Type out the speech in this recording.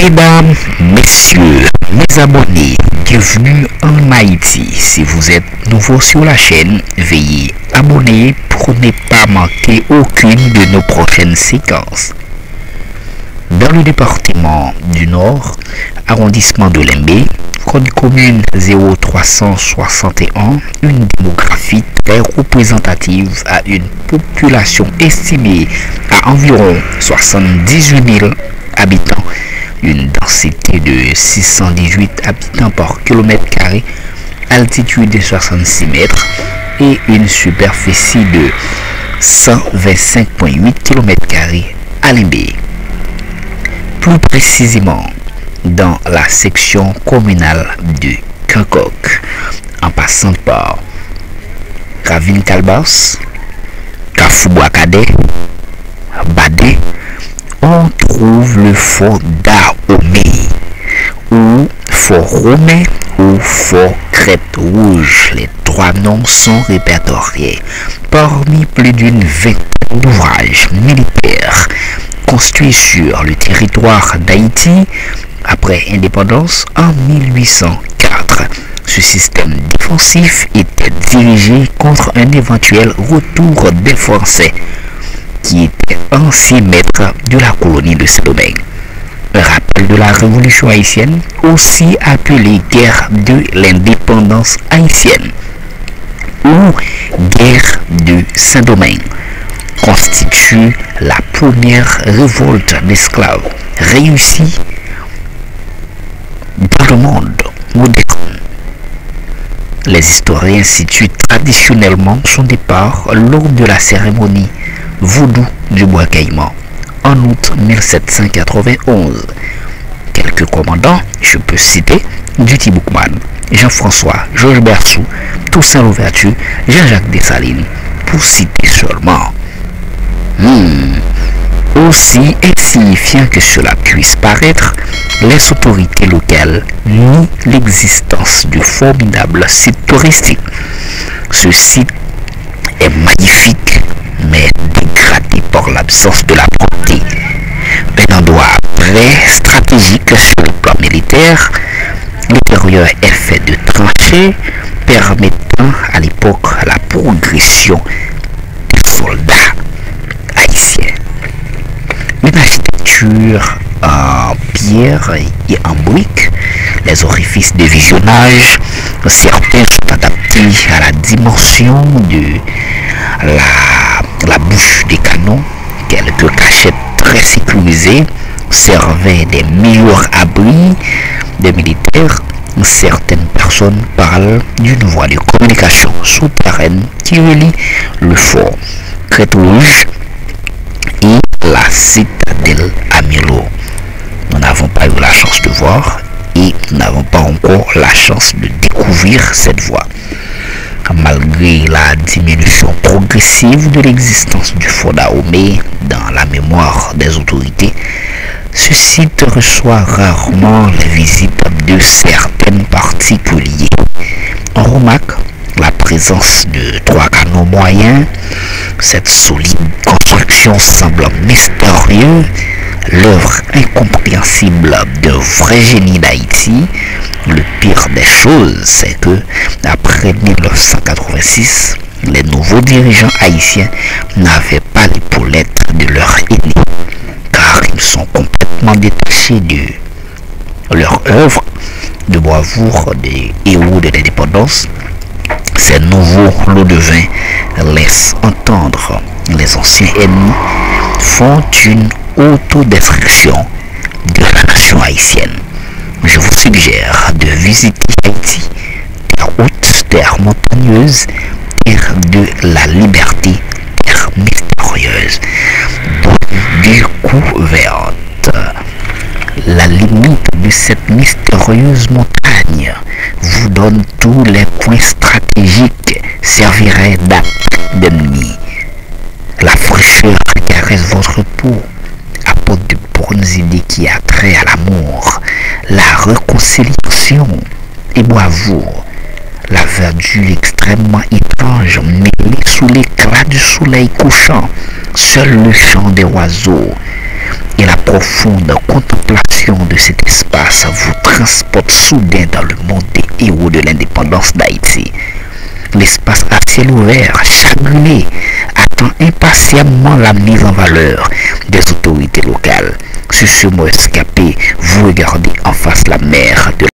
Mesdames, messieurs, mes abonnés, bienvenue en Haïti. Si vous êtes nouveau sur la chaîne, veuillez abonner pour ne pas manquer aucune de nos prochaines séquences. Dans le département du Nord, arrondissement de Limbé, code commune 0361, une démographie très représentative à une population estimée à environ 78 000 habitants, une densité de 618 habitants par kilomètre carré, altitude de 66 mètres et une superficie de 125,8 km² à Limbé. Plus précisément, dans la section communale de Kankock, en passant par Ravine Kalbas, Kafou-Bois-Cadet, Badé, on trouve le fort d'Ahomey, ou fort Romain, ou fort Crête Rouge. Les trois noms sont répertoriés parmi plus d'une vingtaine d'ouvrages militaires construits sur le territoire d'Haïti après indépendance en 1804. Ce système défensif était dirigé contre un éventuel retour des Français qui étaient anciens maîtres de la colonie de Saint-Domingue. Un rappel de la révolution haïtienne, aussi appelée guerre de l'indépendance haïtienne ou guerre de Saint-Domingue, constitue la première révolte d'esclaves réussie dans le monde moderne. Les historiens situent traditionnellement son départ lors de la cérémonie vaudou du Bois Caïman en août 1791. Quelques commandants, je peux citer Duty Boukman, Jean-François, Georges Berssou, Toussaint Louverture, Jean-Jacques Dessalines, pour citer seulement. Aussi insignifiant que cela puisse paraître, les autorités locales nient l'existence du formidable site touristique. Ce site est magnifique, mais dégradé par l'absence de la propreté. Un endroit très stratégique sur le plan militaire, l'intérieur est fait de tranchées permettant à l'époque la progression des soldats haïtiens. Une architecture en pierre et en briques, les orifices de visionnage, certains sont adaptés à la dimension de la bouche des canons. Quelques cachettes très sécurisées servaient des meilleurs abris des militaires. Certaines personnes parlent d'une voie de communication souterraine qui relie le fort Crête Rouge et la citadelle à Milo. Nous n'avons pas eu la chance de voir et nous n'avons pas encore la chance de découvrir cette voie. Malgré la diminution progressive de l'existence du fort d'Ahomey dans la mémoire des autorités, ce site reçoit rarement les visites de certains particuliers. On remarque la présence de trois canons moyens. Cette solide construction semble mystérieuse, l'œuvre incompréhensible d'un vrai génie d'Haïti. Le pire des choses, c'est que après 1986, les nouveaux dirigeants haïtiens n'avaient pas l'épaulette de leur aînés, car ils sont complètement détachés de leur œuvre de bravoure des héros de l'indépendance. Ces nouveaux lots de vin laissent entendre les anciens ennemis, font une autodestruction de la nation haïtienne. Je vous suggère de visiter Haïti, terre haute, terre montagneuse, terre de la liberté, terre mystérieuse, découverte. La limite de cette mystérieuse montagne vous donne tous les points stratégiques, servirait d'appui d'ennemis. La fraîcheur caresse votre peau, apporte de bonnes idées qui a trait à l'amour, la réconciliation et bravoure. La verdure extrêmement étrange mêlée sous l'éclat du soleil couchant, seul le chant des oiseaux et la profonde contemplation de cet espace vous transporte soudain dans le monde des héros de l'indépendance d'Haïti. L'espace à ciel ouvert, chagriné, attend impatiemment la mise en valeur des autorités locales. Sur ce mot escapé, vous regardez en face la mer de